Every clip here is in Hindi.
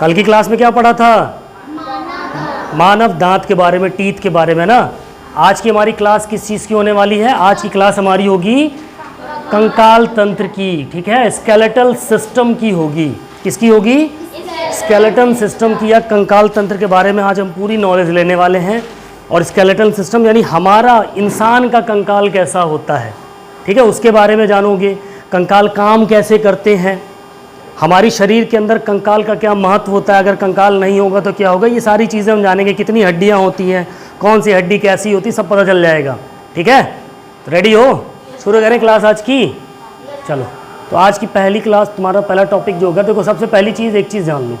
कल की क्लास में क्या पढ़ा था? मानव दांत के बारे में, टीथ के बारे में ना। आज की हमारी क्लास किस चीज़ की होने वाली है? आज की क्लास हमारी होगी कंकाल तंत्र की, ठीक है, स्केलेटल सिस्टम की होगी। किसकी होगी? स्केलेटन सिस्टम की या कंकाल तंत्र के बारे में आज हम पूरी नॉलेज लेने वाले हैं। और स्केलेटल सिस्टम यानी हमारा इंसान का कंकाल कैसा होता है, ठीक है, उसके बारे में जानोगे। कंकाल काम कैसे करते हैं, हमारी शरीर के अंदर कंकाल का क्या महत्व होता है, अगर कंकाल नहीं होगा तो क्या होगा, ये सारी चीज़ें हम जानेंगे। कितनी हड्डियाँ होती हैं, कौन सी हड्डी कैसी होती है, सब पता चल जाएगा, ठीक है। तो रेडी हो? शुरू करें क्लास आज की? चलो, तो आज की पहली क्लास, तुम्हारा पहला टॉपिक जो होगा, देखो सबसे पहली चीज़, एक चीज़ जान लो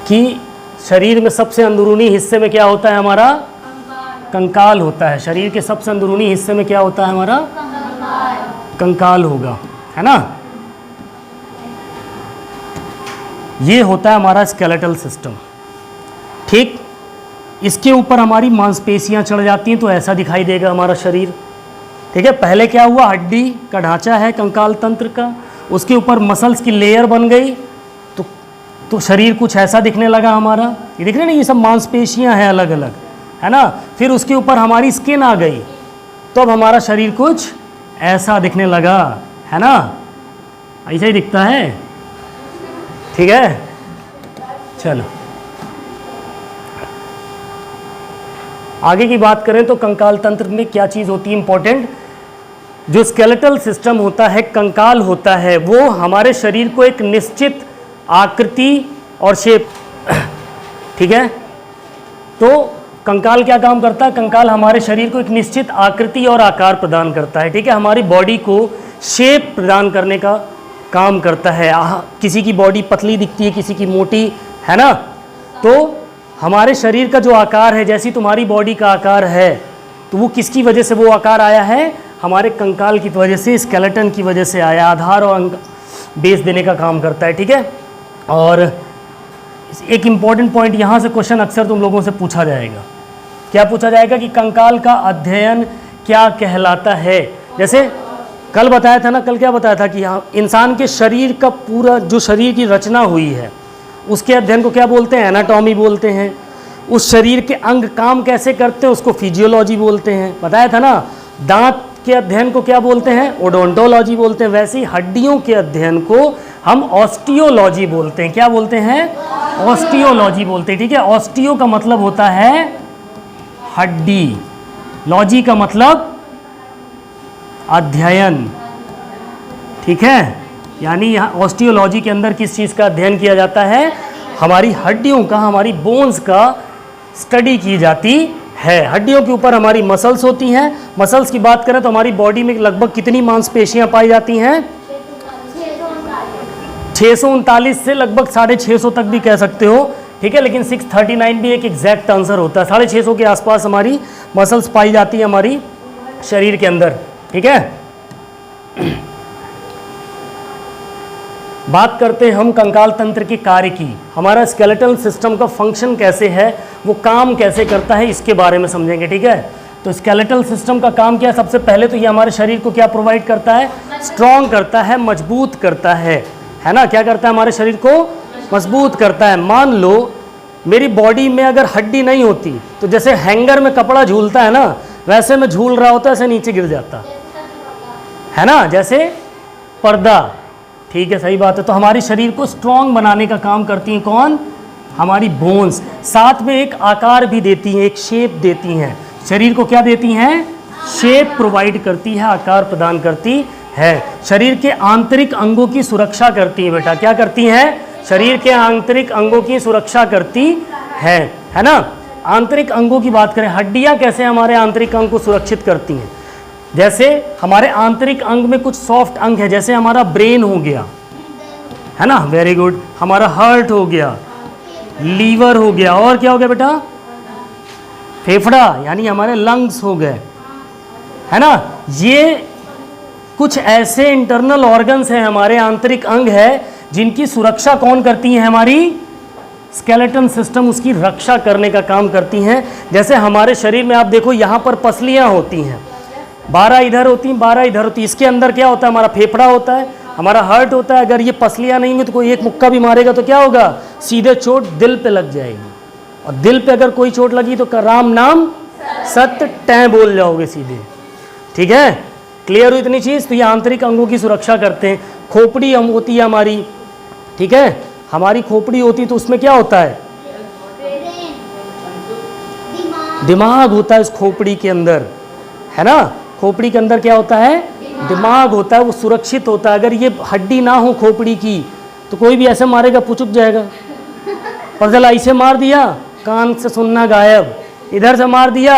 कि शरीर में सबसे अंदरूनी हिस्से में क्या होता है? हमारा कंकाल होता है। शरीर के सबसे अंदरूनी हिस्से में क्या होता है? हमारा कंकाल होगा, है ना। ये होता है हमारा स्केलेटल सिस्टम, ठीक। इसके ऊपर हमारी मांसपेशियां चढ़ जाती हैं तो ऐसा दिखाई देगा हमारा शरीर, ठीक है। पहले क्या हुआ? हड्डी का ढांचा है कंकाल तंत्र का, उसके ऊपर मसल्स की लेयर बन गई तो शरीर कुछ ऐसा दिखने लगा हमारा। ये दिख रहे ना, ये सब मांसपेशियां हैं अलग अलग, है ना। फिर उसके ऊपर हमारी स्किन आ गई तो अब हमारा शरीर कुछ ऐसा दिखने लगा, है ना। ऐसा ही दिखता है, ठीक है। चलो आगे की बात करें तो कंकाल तंत्र में क्या चीज़ होती है इंपॉर्टेंट? जो स्केलेटल सिस्टम होता है, कंकाल होता है, वो हमारे शरीर को एक निश्चित आकृति और शेप, ठीक है। तो कंकाल क्या काम करता है? कंकाल हमारे शरीर को एक निश्चित आकृति और आकार प्रदान करता है, ठीक है। हमारी बॉडी को शेप प्रदान करने का काम करता है। किसी की बॉडी पतली दिखती है, किसी की मोटी, है ना। तो हमारे शरीर का जो आकार है, जैसी तुम्हारी बॉडी का आकार है, तो वो किसकी वजह से वो आकार आया है? हमारे कंकाल की वजह से, स्केलेटन की वजह से आया। आधार और बेस देने का काम करता है, ठीक है। और एक इम्पॉर्टेंट पॉइंट, यहाँ से क्वेश्चन अक्सर तुम लोगों से पूछा जाएगा। क्या पूछा जाएगा? कि कंकाल का अध्ययन क्या कहलाता है। जैसे कल बताया था ना, कल क्या बताया था कि यहाँ इंसान के शरीर का पूरा जो शरीर की रचना हुई है, उसके अध्ययन को क्या बोलते हैं? एनाटॉमी बोलते हैं। उस शरीर के अंग काम कैसे करते हैं, उसको फिजियोलॉजी बोलते हैं, बताया था ना। दांत के अध्ययन को क्या बोलते हैं? ओडोंटोलॉजी बोलते हैं। वैसे ही हड्डियों के अध्ययन को हम ऑस्टियोलॉजी बोलते हैं। क्या बोलते हैं? ऑस्टियोलॉजी बोलते हैं, ठीक है। ऑस्टियो का मतलब होता है हड्डी, लॉजी का मतलब अध्ययन, ठीक है। यानी यहाँ ऑस्टियोलॉजी के अंदर किस चीज़ का अध्ययन किया जाता है? हमारी हड्डियों का, हमारी बोन्स का स्टडी की जाती है। हड्डियों के ऊपर हमारी मसल्स होती हैं। मसल्स की बात करें तो हमारी बॉडी में लगभग कितनी मांसपेशियां पाई जाती हैं? 639 से लगभग 650 तक भी कह सकते हो, ठीक है। लेकिन 639 भी एक एग्जैक्ट आंसर होता है। 650 के आसपास हमारी मसल्स पाई जाती है हमारी शरीर के अंदर, ठीक है। बात करते हैं हम कंकाल तंत्र के कार्य की। हमारा स्केलेटल सिस्टम का फंक्शन कैसे है, वो काम कैसे करता है, इसके बारे में समझेंगे, ठीक है। तो स्केलेटल सिस्टम का काम क्या है? सबसे पहले तो ये हमारे शरीर को क्या प्रोवाइड करता है? स्ट्रॉन्ग करता है, मजबूत करता है ना। क्या करता है? हमारे शरीर को मजबूत करता है। मान लो मेरी बॉडी में अगर हड्डी नहीं होती तो जैसे हैंगर में कपड़ा झूलता है ना, वैसे में झूल रहा होता है, ऐसे नीचे गिर जाता है ना, जैसे पर्दा, ठीक है, सही बात है। तो हमारे शरीर को स्ट्रॉन्ग बनाने का काम करती हैं कौन? हमारी बोन्स। साथ में एक आकार भी देती हैं, एक शेप देती हैं। शरीर को क्या देती हैं? शेप प्रोवाइड करती है, आकार प्रदान करती है। शरीर के आंतरिक अंगों की सुरक्षा करती है। बेटा क्या करती हैं? शरीर के आंतरिक अंगों की सुरक्षा करती है ना। आंतरिक अंगों की बात करें, हड्डियां कैसे हमारे आंतरिक अंग को सुरक्षित करती हैं? जैसे हमारे आंतरिक अंग में कुछ सॉफ्ट अंग है, जैसे हमारा ब्रेन हो गया, है ना, वेरी गुड। हमारा हार्ट हो गया, लीवर हो गया, और क्या हो गया बेटा? फेफड़ा, यानी हमारे लंग्स हो गए, है ना। ये कुछ ऐसे इंटरनल ऑर्गन्स हैं, हमारे आंतरिक अंग है, जिनकी सुरक्षा कौन करती है? हमारी स्केलेटन सिस्टम उसकी रक्षा करने का काम करती हैं। जैसे हमारे शरीर में आप देखो, यहाँ पर पसलियाँ होती हैं, 12 इधर होती हैं, 12 इधर होती हैं। इसके अंदर क्या होता है? हमारा फेफड़ा होता है, हमारा हार्ट होता है, अगर ये पसलियाँ नहीं होंगी तो कोई एक मुक्का भी मारेगा तो क्या होगा, सीधे चोट दिल पे लग जाएगी, और दिल पे अगर कोई चोट लगी तो राम नाम सत्य टै बोल जाओगे सीधे। ठीक है, क्लियर हुई इतनी चीज़। तो ये आंतरिक अंगों की सुरक्षा करते हैं। खोपड़ी हम होती है हमारी, ठीक है, हमारी खोपड़ी होती है तो उसमें क्या होता है, दिमाग होता है उस खोपड़ी के अंदर, है ना। खोपड़ी के अंदर क्या होता है, दिमाग होता है, वो सुरक्षित होता है। अगर ये हड्डी ना हो खोपड़ी की तो कोई भी ऐसे मारेगा पुचुक जाएगा। पर चला ऐसे मार दिया कान से सुनना गायब, इधर से मार दिया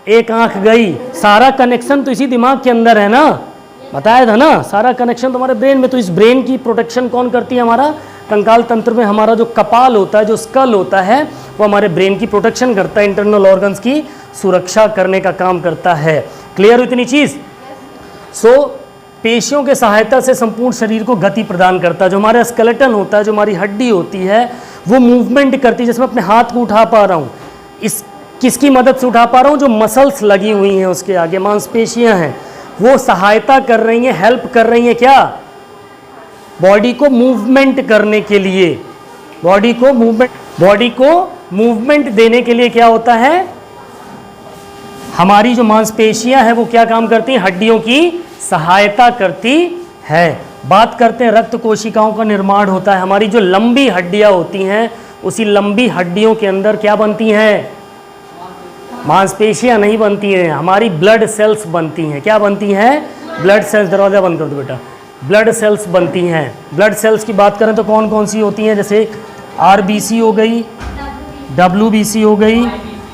एक आंख गई, सारा कनेक्शन तो इसी दिमाग के अंदर है ना, बताया था ना, सारा कनेक्शन तुम्हारे ब्रेन में। तो इस ब्रेन की प्रोटेक्शन कौन करती है, हमारा कंकाल तंत्र में हमारा जो कपाल होता है, जो स्कल होता है, वो हमारे ब्रेन की प्रोटेक्शन करता है, इंटरनल ऑर्गन्स की सुरक्षा करने का काम करता है। क्लियर हुई इतनी चीज़। सो पेशियों के सहायता से संपूर्ण शरीर को गति प्रदान करता है। जो हमारा स्केलेटन होता है, जो हमारी हड्डी होती है, वो मूवमेंट करती है। जैसे मैं अपने हाथ को उठा पा रहा हूँ, इस किसकी मदद से उठा पा रहा हूँ, जो मसल्स लगी हुई हैं उसके आगे, मांसपेशियाँ हैं, वो सहायता कर रही हैं, हेल्प कर रही हैं क्या, बॉडी को मूवमेंट करने के लिए। बॉडी को मूवमेंट देने के लिए क्या होता है, हमारी जो मांसपेशियां हैं वो क्या काम करती हैं, हड्डियों की सहायता करती है। बात करते हैं रक्त कोशिकाओं का निर्माण होता है। हमारी जो लंबी हड्डियां होती हैं, उसी लंबी हड्डियों के अंदर क्या बनती हैं, मांसपेशियां नहीं बनती हैं, हमारी ब्लड सेल्स बनती हैं। क्या बनती हैं, ब्लड सेल्स। दरवाजा बंद कर दो बेटा। ब्लड सेल्स बनती हैं। ब्लड सेल्स की बात करें तो कौन कौन सी होती हैं, जैसे आरबीसी हो गई, डब्ल्यूबीसी हो गई,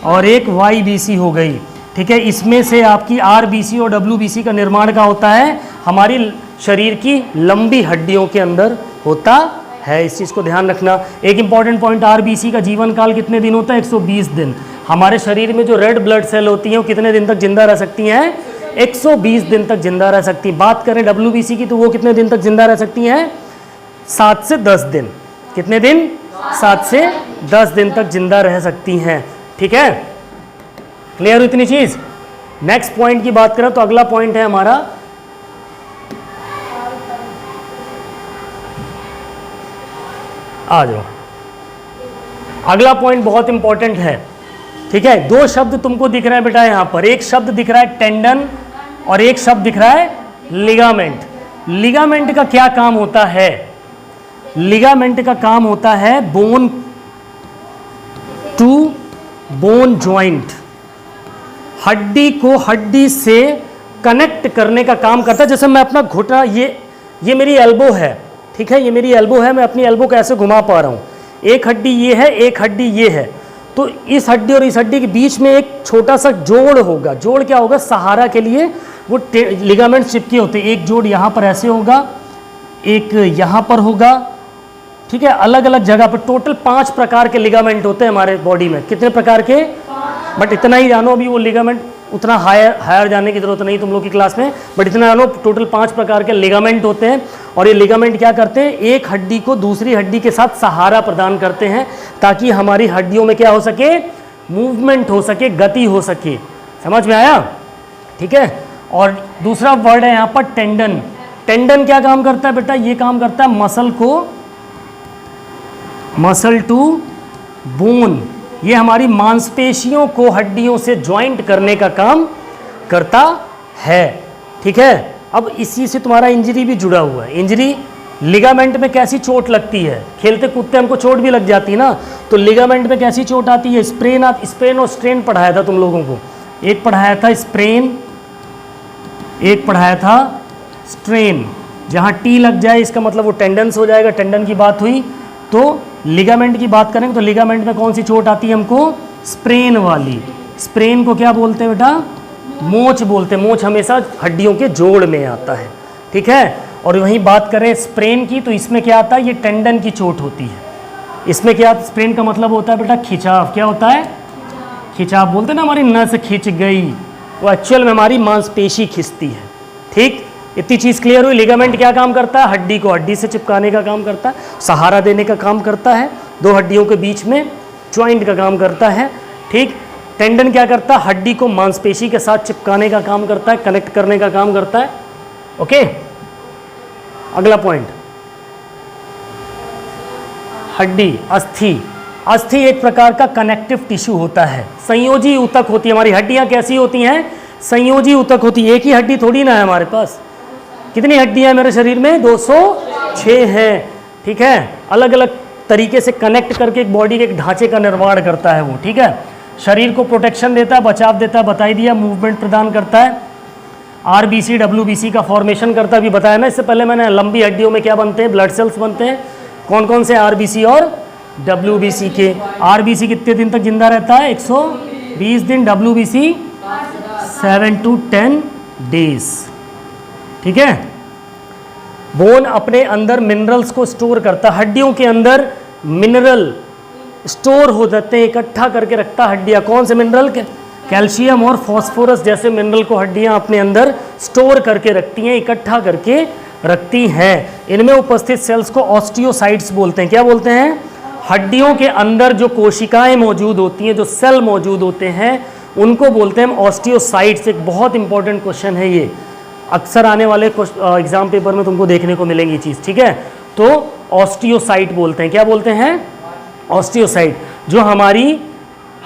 और एक वाईबीसी हो गई। ठीक है, इसमें से आपकी आरबीसी और डब्ल्यूबीसी का निर्माण का होता है, हमारी शरीर की लंबी हड्डियों के अंदर होता है। इस चीज़ को ध्यान रखना। एक इंपॉर्टेंट पॉइंट, आरबीसी का जीवन काल कितने दिन होता है, 120 दिन। हमारे शरीर में जो रेड ब्लड सेल होती हैं वो कितने दिन तक जिंदा रह सकती हैं, 120 दिन तक जिंदा रह सकती हैं। बात करें डब्ल्यूबीसी की तो वो कितने दिन तक जिंदा रह सकती हैं, 7 से 10 दिन। कितने दिन, 7 से 10 दिन तक जिंदा रह सकती हैं। ठीक है, क्लियर हुई इतनी चीज। नेक्स्ट पॉइंट की बात करें तो अगला पॉइंट है हमारा, आ जाओ, अगला पॉइंट बहुत इंपॉर्टेंट है। ठीक है, दो शब्द तुमको दिख रहा है बेटा यहां पर, एक शब्द दिख रहा है टेंडन और एक शब्द दिख रहा है लिगामेंट। लिगामेंट का क्या काम होता है, लिगामेंट का काम होता है बोन टू बोन ज्वाइंट, हड्डी को हड्डी से कनेक्ट करने का काम करता है। जैसे मैं अपना घुटना, ये मेरी एल्बो है, ठीक है, ये मेरी एल्बो है, मैं अपनी एल्बो को ऐसे घुमा पा रहा हूँ। एक हड्डी ये है, एक हड्डी ये है, तो इस हड्डी और इस हड्डी के बीच में एक छोटा सा जोड़ होगा। जोड़ क्या होगा, सहारा के लिए वो लिगामेंट चिपके होते हैं। एक जोड़ यहाँ पर ऐसे होगा, एक यहाँ पर होगा, ठीक है, अलग अलग जगह पर। टोटल 5 प्रकार के लिगामेंट होते हैं हमारे बॉडी में। कितने प्रकार के, बट इतना ही जानो, अभी वो लिगामेंट उतना हायर जाने की जरूरत नहीं तुम लोग की क्लास में, बट इतना जानो टोटल 5 प्रकार के लिगामेंट होते हैं। और ये लिगामेंट क्या करते हैं, एक हड्डी को दूसरी हड्डी के साथ सहारा प्रदान करते हैं, ताकि हमारी हड्डियों में क्या हो सके, मूवमेंट हो सके, गति हो सके। समझ में आया, ठीक है। और दूसरा वर्ड है यहाँ पर टेंडन। टेंडन क्या काम करता है बेटा, ये काम करता है मसल को, मसल टू बोन, ये हमारी मांसपेशियों को हड्डियों से ज्वाइंट करने का काम करता है। ठीक है, अब इसी से तुम्हारा इंजरी भी जुड़ा हुआ है। इंजरी, लिगामेंट में कैसी चोट लगती है, खेलते कूदते हमको चोट भी लग जाती है ना, तो लिगामेंट में कैसी चोट आती है, स्प्रेन। स्प्रेन और स्ट्रेन पढ़ाया था तुम लोगों को, एक पढ़ाया था स्प्रेन, एक पढ़ाया था स्ट्रेन। जहाँ टी लग जाए इसका मतलब वो टेंडन्स हो जाएगा, टेंडन की बात हुई। तो लिगामेंट की बात करेंगे तो लिगामेंट में कौन सी चोट आती है हमको, स्प्रेन वाली। स्प्रेन को क्या बोलते हैं बेटा, मोच बोलते हैं। मोच हमेशा हड्डियों के जोड़ में आता है, ठीक है। और वहीं बात करें स्प्रेन की तो इसमें क्या आता है, ये टेंडन की चोट होती है। इसमें क्या, स्प्रेन का मतलब होता है बेटा खिंचाव। क्या होता है, खिंचाव। बोलते हैं ना हमारी नस खिंच गई, वो एक्चुअल में हमारी मांसपेशी खिंचती है। ठीक, इतनी चीज़ क्लियर हुई। लिगामेंट क्या काम करता है, हड्डी को हड्डी से चिपकाने का काम करता है, सहारा देने का काम करता है, दो हड्डियों के बीच में ज्वाइंट का काम करता है। ठीक, टेंडन क्या करता है, हड्डी को मांसपेशी के साथ चिपकाने का काम करता है, कनेक्ट करने का काम करता है। ओके, अगला पॉइंट, हड्डी, अस्थि। अस्थि एक प्रकार का कनेक्टिव टिश्यू होता है, संयोजी ऊतक होती है। हमारी हड्डियां कैसी होती हैं? संयोजी ऊतक होती है। एक ही हड्डी थोड़ी ना है हमारे पास। कितनी हड्डियां हैं मेरे शरीर में? 206 हैं, ठीक है। अलग अलग तरीके से कनेक्ट करके एक बॉडी के एक ढांचे का निर्माण करता है वो, ठीक है। शरीर को प्रोटेक्शन देता है, बचाव देता है, बता ही दिया, मूवमेंट प्रदान करता है, आरबीसी डब्ल्यूबीसी का फॉर्मेशन करता है, भी बताया ना इससे पहले मैंने। लंबी हड्डियों में क्या बनते हैं? ब्लड सेल्स बनते हैं। कौन कौन से? आरबीसी और डब्ल्यूबीसी के। आरबीसी कितने दिन तक जिंदा रहता है? 120 दिन। डब्ल्यूबीसी 7 to 10 डेज, ठीक है। बोन अपने अंदर मिनरल्स को स्टोर करता है। हड्डियों के अंदर मिनरल स्टोर हो जाते हैं, इकट्ठा करके रखता है हड्डियां। कौन से मिनरल? कैल्शियम और फास्फोरस जैसे मिनरल को हड्डियां अपने अंदर स्टोर करके रखती हैं, इकट्ठा करके रखती हैं। इनमें उपस्थित सेल्स को ऑस्टियोसाइट्स बोलते हैं। क्या बोलते हैं? हड्डियों के अंदर जो कोशिकाएं मौजूद होती हैं, जो सेल मौजूद होते हैं, उनको बोलते हैं ऑस्टियोसाइट्स। एक बहुत इंपॉर्टेंट क्वेश्चन है ये, अक्सर आने वाले एग्जाम पेपर में तुमको देखने को मिलेगी चीज़, ठीक है। तो ऑस्टियोसाइट बोलते हैं। क्या बोलते हैं? ऑस्टियोसाइट। जो हमारी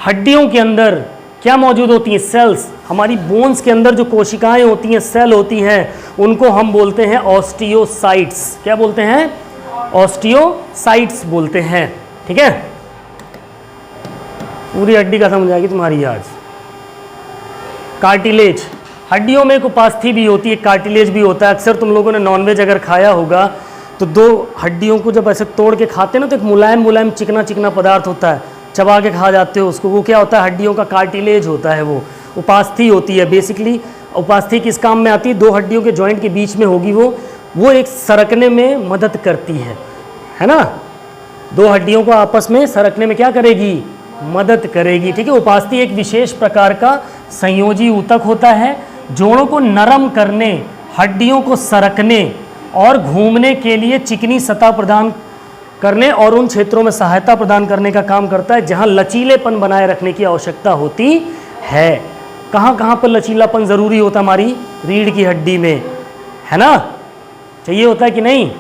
हड्डियों के अंदर क्या मौजूद होती हैं? सेल्स। हमारी बोन्स के अंदर जो कोशिकाएं होती हैं, सेल होती हैं, उनको हम बोलते हैं ऑस्टियोसाइट्स। क्या बोलते हैं? ऑस्टियोसाइट्स बोलते हैं, ठीक है। पूरी हड्डी का समझ आएगी तुम्हारी आज। कार्टिलेज, हड्डियों में एक उपास्थि भी होती है, कार्टिलेज भी होता है। अक्सर तुम लोगों ने नॉनवेज अगर खाया होगा तो दो हड्डियों को जब ऐसे तोड़ के खाते हैं ना, तो एक मुलायम मुलायम चिकना चिकना पदार्थ होता है, चबा के खा जाते हो उसको, वो क्या होता है? हड्डियों का कार्टिलेज होता है, वो उपास्थि होती है। बेसिकली उपास्थि किस काम में आती है? दो हड्डियों के जॉइंट के बीच में होगी वो एक सरकने में मदद करती है ना। दो हड्डियों को आपस में सरकने में क्या करेगी? मदद करेगी, ठीक है। उपास्थि एक विशेष प्रकार का संयोजी ऊतक होता है। जोड़ों को नरम करने, हड्डियों को सरकने और घूमने के लिए चिकनी सतह प्रदान करने और उन क्षेत्रों में सहायता प्रदान करने का काम करता है जहां लचीलेपन बनाए रखने की आवश्यकता होती है। कहां कहां पर लचीलापन जरूरी होता? हमारी रीढ़ की हड्डी में, है ना। चाहिए होता है कि नहीं?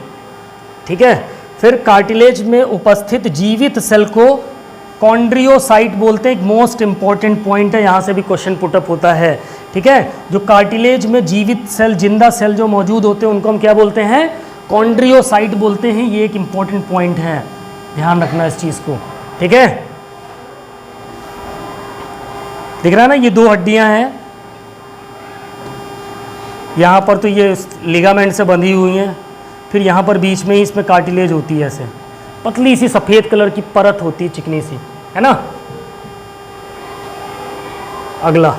ठीक है। फिर कार्टिलेज में उपस्थित जीवित सेल को कॉन्ड्रियोसाइट बोलते हैं। एक मोस्ट इंपॉर्टेंट पॉइंट है, यहाँ से भी क्वेश्चन पुटअप होता है, ठीक है। जो कार्टिलेज में जीवित सेल, जिंदा सेल जो मौजूद होते हैं, उनको हम क्या बोलते हैं? कॉन्ड्रियोसाइट बोलते हैं। ये एक इंपॉर्टेंट पॉइंट है, ध्यान रखना इस चीज़ को, ठीक है। दिख रहा है ना, ये दो हड्डियां हैं, यहाँ पर तो ये लिगामेंट से बंधी हुई हैं, फिर यहाँ पर बीच में ही इसमें कार्टिलेज होती है, ऐसे पतली सी सफ़ेद कलर की परत होती है, चिकनी सी, है ना। अगला,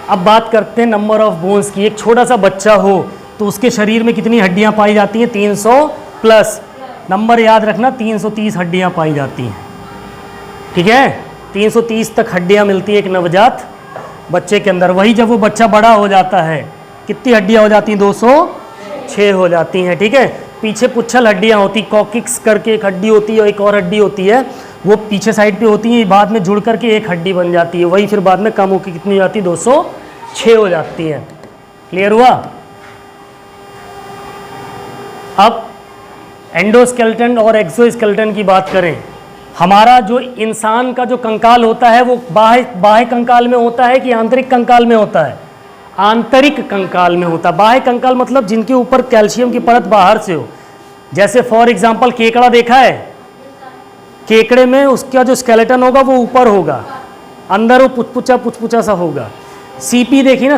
अब बात करते हैं नंबर ऑफ बोन्स की। एक छोटा सा बच्चा हो तो उसके शरीर में कितनी हड्डियां पाई जाती हैं? 300 प्लस। नंबर याद रखना, 330 हड्डियां पाई जाती हैं, ठीक है। 330 तक हड्डियां मिलती है एक नवजात बच्चे के अंदर। वही जब वो बच्चा बड़ा हो जाता है, कितनी हड्डियां हो जाती हैं? 206 हो जाती हैं, ठीक है। पीछे पुच्छल हड्डियां होती, कॉकिक्स करके एक हड्डी होती है और एक और हड्डी होती है, वो पीछे साइड पे होती है, बाद में जुड़ करके एक हड्डी बन जाती है। वही फिर बाद में कम होकर कितनी हो जाती है? 206 हो जाती है। क्लियर हुआ? अब एंडोस्केलेटन और एक्सोस्केलेटन की बात करें। हमारा जो इंसान का जो कंकाल होता है, वो बाह्य कंकाल में होता है कि आंतरिक कंकाल में होता है? आंतरिक कंकाल में होता है। बाह्य कंकाल मतलब जिनके ऊपर कैल्शियम की परत बाहर से हो। जैसे फॉर एग्जांपल केकड़ा देखा है? केकड़े में उसका जो स्केलेटन होगा वो ऊपर होगा, अंदर वो पुचपुचा सा होगा। सीपी देखिए ना,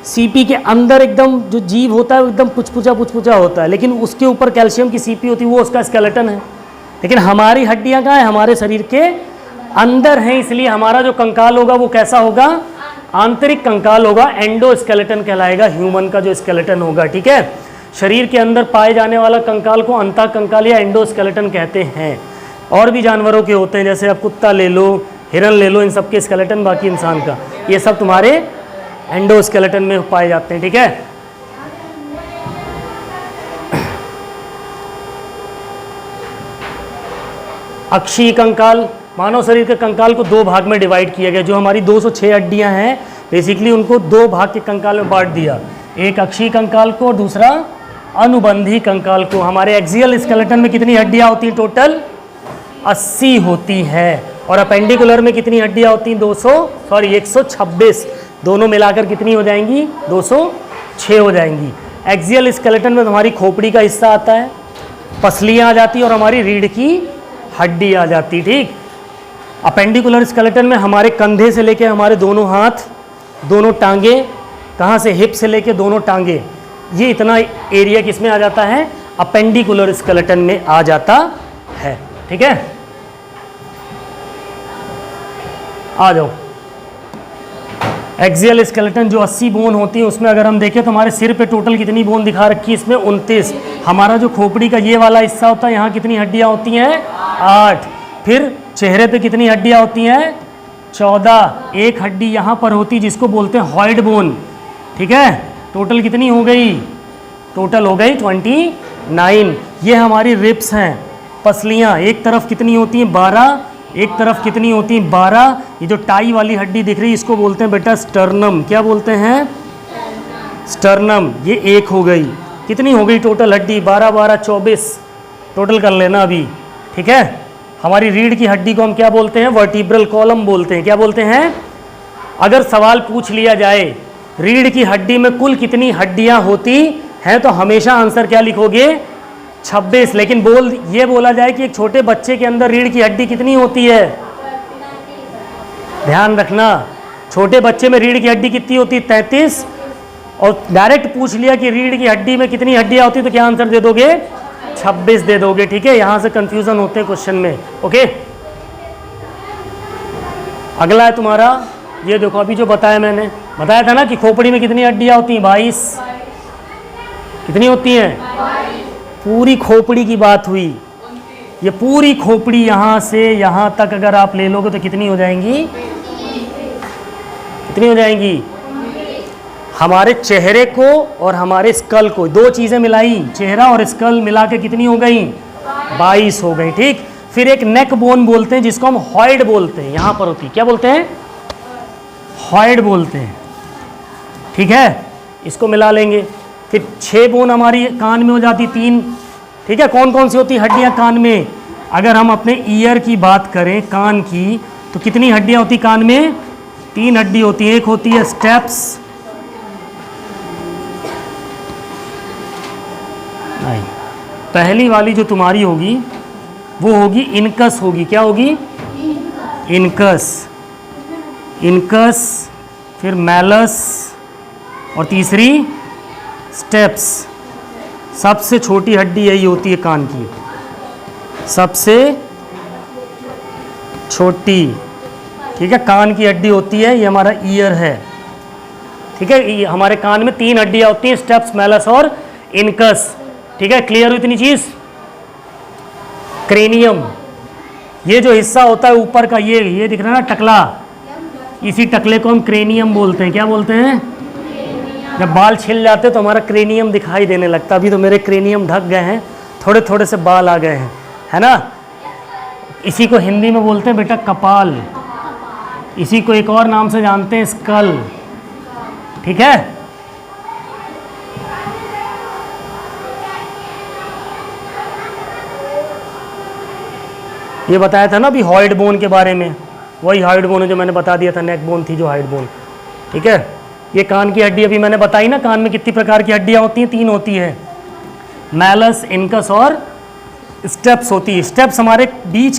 सीपी के अंदर एकदम जो जीव होता है वो एकदम पुचपुचा होता है, लेकिन उसके ऊपर कैल्शियम की सीपी होती है, वो उसका स्केलेटन है। लेकिन हमारी हड्डियां कहाँ है? हमारे शरीर के अंदर हैं, इसलिए हमारा जो कंकाल होगा वो कैसा होगा? आंतरिक कंकाल होगा, एंडोस्केलेटन कहलाएगा, ह्यूमन का जो स्केलेटन होगा, ठीक है। शरीर के अंदर पाए जाने वाला कंकाल को अंतः कंकाल या एंडोस्केलेटन कहते हैं। और भी जानवरों के होते हैं, जैसे आप कुत्ता ले लो, हिरन ले लो, इन सब के स्केलेटन, बाकी इंसान का, ये सब तुम्हारे एंडोस्केलेटन में पाए जाते हैं, ठीक है। अक्षीय कंकाल, मानव शरीर के कंकाल को दो भाग में डिवाइड किया गया। जो हमारी 206 हड्डियां हैं, बेसिकली उनको दो भाग के कंकाल में बांट दिया, एक अक्षीय कंकाल को और दूसरा अनुबंधी कंकाल को। हमारे एक्सियल स्केलेटन में कितनी हड्डियां होती हैं टोटल? 80 होती है। और अपेंडिकुलर में कितनी हड्डियां होती हैं? 126। दोनों मिलाकर कितनी हो जाएंगी? 206 हो जाएंगी। एक्सियल स्केलेटन में हमारी खोपड़ी का हिस्सा आता है, पसलियां आ जाती और हमारी रीढ़ की हड्डी आ जाती। ठीक। अपेंडिकुलर स्केलेटन में हमारे कंधे से लेके हमारे दोनों हाथ, दोनों टांगे, कहाँ से? हिप से लेके दोनों टांगे, ये इतना एरिया किसमें आ जाता है? अपेंडिकुलर स्केलेटन में आ जाता है। ठीक है, आ जाओ। एक्सियल स्केलेटन जो 80 बोन होती है उसमें अगर हम देखें तो हमारे सिर पे टोटल कितनी बोन दिखा रखी है? इसमें 29। हमारा जो खोपड़ी का ये वाला हिस्सा होता है, यहाँ कितनी हड्डियाँ होती हैं? 8। फिर चेहरे पे कितनी हड्डियाँ होती हैं? 14। एक हड्डी यहाँ पर होती जिसको बोलते हैं हॉइड बोन। ठीक है, टोटल कितनी हो गई? टोटल हो गई 29। ये हमारी रिब्स हैं, पसलियाँ। एक तरफ कितनी होती हैं? 12। एक तरफ कितनी होती हैं? 12। ये जो टाई वाली हड्डी दिख रही है इसको बोलते हैं बेटा स्टर्नम। क्या बोलते हैं? स्टर्नम। ये एक हो गई। कितनी हो गई टोटल हड्डी? 12 12 24। टोटल कर लेना अभी। ठीक है, हमारी रीढ़ की हड्डी को हम क्या बोलते हैं? वर्टिब्रल कॉलम बोलते हैं। क्या बोलते हैं? अगर सवाल पूछ लिया जाए रीढ़ की हड्डी में कुल कितनी हड्डियां होती हैं, तो हमेशा आंसर क्या लिखोगे? 26। लेकिन ये बोला जाए कि एक छोटे बच्चे के अंदर रीढ़ की हड्डी कितनी होती है? ध्यान रखना, छोटे बच्चे में रीढ़ की हड्डी कितनी होती है? 33। और डायरेक्ट पूछ लिया कि रीढ़ की हड्डी में कितनी हड्डियां होती, तो क्या आंसर दे दोगे? 26 दे दोगे। ठीक है, यहां से कंफ्यूजन होते हैं क्वेश्चन में। ओके, अगला है तुम्हारा, ये देखो अभी जो मैंने बताया था ना कि खोपड़ी में कितनी हड्डियां होती हैं? 22। कितनी होती हैं? पूरी खोपड़ी की बात हुई। ये पूरी खोपड़ी यहाँ से यहाँ तक अगर आप ले लोगे तो कितनी हो जाएंगी? कितनी हो जाएंगी? हमारे चेहरे को और हमारे स्कल को, दो चीज़ें मिलाई, चेहरा और स्कल मिला के कितनी हो गई? 22 हो गई। ठीक। फिर एक नेक बोन बोलते हैं जिसको हम हॉइड बोलते हैं, यहाँ पर होती। क्या बोलते हैं? हॉइड बोलते हैं। ठीक है, इसको मिला लेंगे। फिर 6 बोन हमारी कान में हो जाती, 3। ठीक है, कौन कौन सी होती हड्डियां कान में? अगर हम अपने ईयर की बात करें, कान की, तो कितनी हड्डियां होती कान में? 3 हड्डी होती है। एक होती है स्टेप्स, नहीं, पहली वाली जो तुम्हारी होगी वो होगी इनकस होगी। क्या होगी? इनकस। इनकस, फिर मैलस, और तीसरी स्टेप्स। सबसे छोटी हड्डी यही होती है कान की, सबसे छोटी। ठीक है, कान की हड्डी होती है, ये हमारा ईयर है। ठीक है, ये हमारे कान में 3 हड्डियां होती हैं, स्टेप्स, मैलस और इनकस। ठीक है, क्लियर हुई इतनी चीज? क्रेनियम, ये जो हिस्सा होता है ऊपर का, ये दिख रहा है ना टकला, इसी टकले को हम क्रेनियम बोलते हैं। क्या बोलते हैं? जब बाल छिल जाते तो हमारा क्रेनियम दिखाई देने लगता। अभी तो मेरे क्रेनियम ढक गए हैं, थोड़े थोड़े से बाल आ गए हैं, है ना। इसी को हिंदी में बोलते हैं बेटा कपाल। इसी को एक और नाम से जानते हैं, स्कल। ठीक है, ये बताया था ना अभी हॉइड बोन के बारे में, वही हॉइड बोन है जो मैंने बता दिया था, नेक बोन थी जो हॉइड बोन। ठीक है, ये कान की हड्डी अभी मैंने बताई ना, कान में कितनी प्रकार की हड्डियां होती हैं? 3 होती है, मैलस, इनकस और स्टेप्स होती है। स्टेप्स हमारे बीच,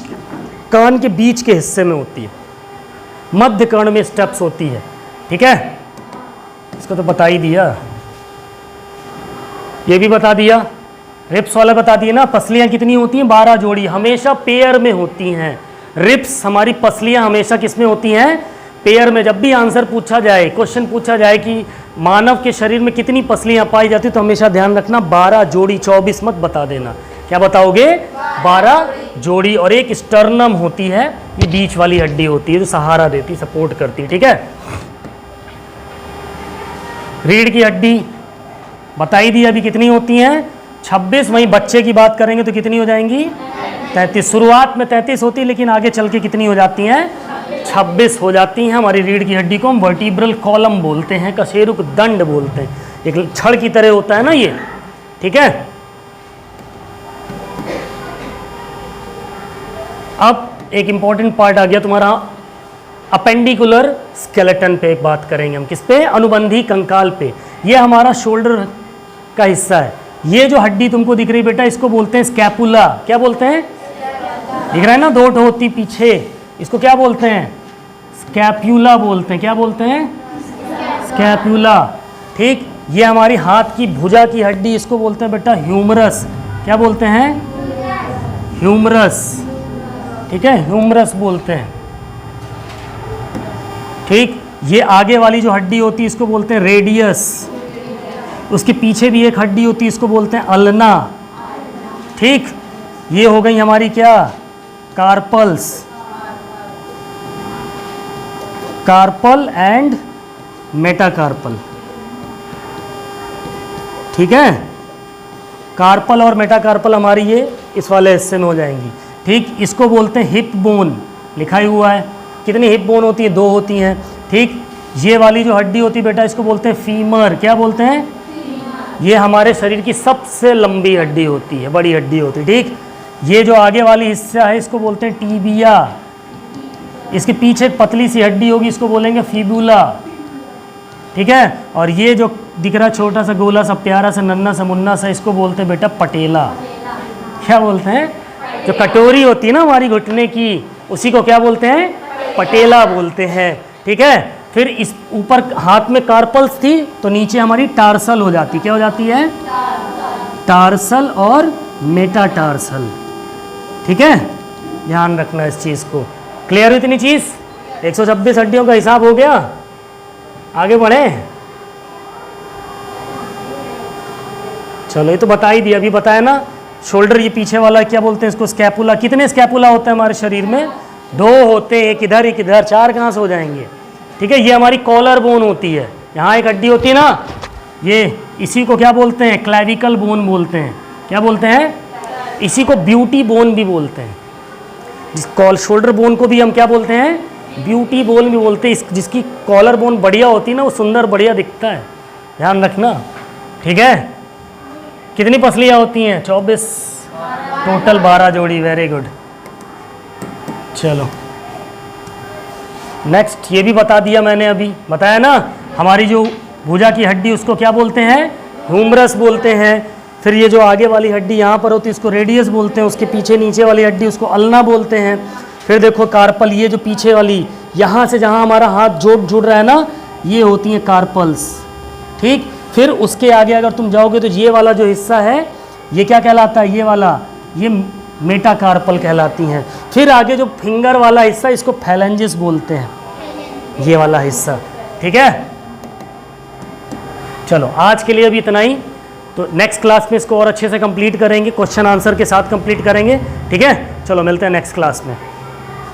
कान के बीच के हिस्से में होती है, मध्य कर्ण में स्टेप्स होती है। ठीक है, इसको तो बता ही दिया, ये भी बता दिया, रिप्स वाला बता दिया ना। पसलियां कितनी होती हैं? 12 जोड़ी, हमेशा पेयर में होती हैं। रिप्स, हमारी पसलियां हमेशा किस में होती हैं? पेयर में। जब भी आंसर पूछा जाए, क्वेश्चन पूछा जाए कि मानव के शरीर में कितनी पसलियां पाई जाती, तो हमेशा ध्यान रखना 12 जोड़ी, 24 मत बता देना। क्या बताओगे? 12 जोड़ी। और एक स्टर्नम होती है, ये बीच वाली हड्डी होती है जो सहारा देती, सपोर्ट करती। ठीक है, रीढ़ की हड्डी बताई दी अभी कितनी होती हैं? 26। वहीं बच्चे की बात करेंगे तो कितनी हो जाएंगी? 33। शुरुआत में 33 होती है, लेकिन आगे चल के कितनी हो जाती हैं? 26 हो जाती हैं। हमारी रीढ़ की हड्डी को हम वर्टिब्रल कॉलम बोलते हैं, कशेरुक दंड बोलते हैं, एक छड़ की तरह होता है ना ये। ठीक है। अब एक इंपॉर्टेंट पार्ट आ गया तुम्हारा अपेंडिकुलर स्केलेटन पे बात करेंगे हम। किस पे? अनुबंधी कंकाल पे। ये हमारा शोल्डर का हिस्सा है। ये जो हड्डी तुमको दिख रही बेटा, इसको बोलते हैं स्कैपुला। क्या बोलते हैं? दिख रहा है ना, दो होती पीछे, इसको क्या बोलते हैं? स्कैप्यूला बोलते हैं। क्या बोलते हैं? स्कैप्यूला। ठीक। ये हमारी हाथ की भुजा की हड्डी, इसको बोलते हैं बेटा ह्यूमरस। क्या बोलते हैं? ह्यूमरस। ठीक है, ह्यूमरस बोलते हैं। ठीक। ये आगे वाली जो हड्डी होती है इसको बोलते हैं रेडियस। उसके पीछे भी एक हड्डी होती है, इसको बोलते हैं अल्ना। ठीक। ये हो गई हमारी क्या? कार्पल्स। Carpal and metacarpal. ठीक है, कार्पल और मेटाकार्पल हमारी ये इस वाले हिस्से में हो जाएंगी। ठीक। इसको बोलते हैं हिप बोन, लिखा ही हुआ है। कितनी हिप बोन होती है? 2 होती हैं। ठीक। ये वाली जो हड्डी होती है बेटा, इसको बोलते हैं फीमर। क्या बोलते हैं? ये हमारे शरीर की सबसे लंबी हड्डी होती है, बड़ी हड्डी होती है। ठीक। ये जो आगे वाली हिस्सा है इसको बोलते हैं टीबिया। इसके पीछे एक पतली सी हड्डी होगी, इसको बोलेंगे फिबुला। ठीक है। और ये जो दिख रहा छोटा सा गोला सा प्यारा सा नन्ना सा मुन्ना सा, इसको बोलते हैं बेटा पटेला। क्या बोलते हैं? जो कटोरी होती है ना हमारी घुटने की, उसी को क्या बोलते हैं? पटेला बोलते हैं। ठीक है। फिर इस ऊपर हाथ में कार्पल्स थी, तो नीचे हमारी टार्सल हो जाती। क्या हो जाती है? टार्सल और मेटाटार्सल। ठीक है, ध्यान रखना इस चीज़ को। क्लियर हुई इतनी चीज़? 126 हड्डियों का हिसाब हो गया। आगे बढ़े। चलो, ये तो बता ही दिया, अभी बताया ना। शोल्डर ये पीछे वाला क्या बोलते हैं इसको? स्कैपुला। कितने स्कैपुला होते हैं हमारे शरीर में? 2 होते हैं, एक इधर एक इधर। 4 कहाँ से हो जाएंगे? ठीक है। ये हमारी कॉलर बोन होती है, यहाँ एक हड्डी होती है ना, ये इसी को क्या बोलते हैं? क्लैविकल बोन बोलते हैं। क्या बोलते हैं? इसी को ब्यूटी बोन भी बोलते हैं। शोल्डर बोन को भी हम क्या बोलते हैं? ब्यूटी बोन भी बोलते हैं। जिसकी कॉलर बोन बढ़िया होती है ना, वो सुंदर बढ़िया दिखता है। ध्यान रखना। ठीक है। कितनी पसलियाँ होती हैं? 24 टोटल, 12 जोड़ी। Very good. चलो नेक्स्ट, ये भी बता दिया मैंने, अभी बताया ना। हमारी जो भुजा की हड्डी उसको क्या बोलते हैं? ह्यूमरस बोलते हैं। फिर ये जो आगे वाली हड्डी यहाँ पर होती है उसको रेडियस बोलते हैं। उसके पीछे नीचे वाली हड्डी उसको अल्ना बोलते हैं। फिर देखो कार्पल, ये जो पीछे वाली यहाँ से जहाँ हमारा हाथ जुड़ रहा है ना, ये होती हैं कार्पल्स। ठीक। फिर उसके आगे अगर तुम जाओगे तो ये वाला जो हिस्सा है ये क्या कहलाता है? ये वाला, ये मेटाकार्पल कहलाती हैं। फिर आगे जो फिंगर वाला हिस्सा, इसको फैलेंजिस बोलते हैं, ये वाला हिस्सा। ठीक है। चलो आज के लिए अभी इतना ही। तो नेक्स्ट क्लास में इसको और अच्छे से कंप्लीट करेंगे, क्वेश्चन आंसर के साथ कंप्लीट करेंगे। ठीक है। चलो मिलते हैं नेक्स्ट क्लास में।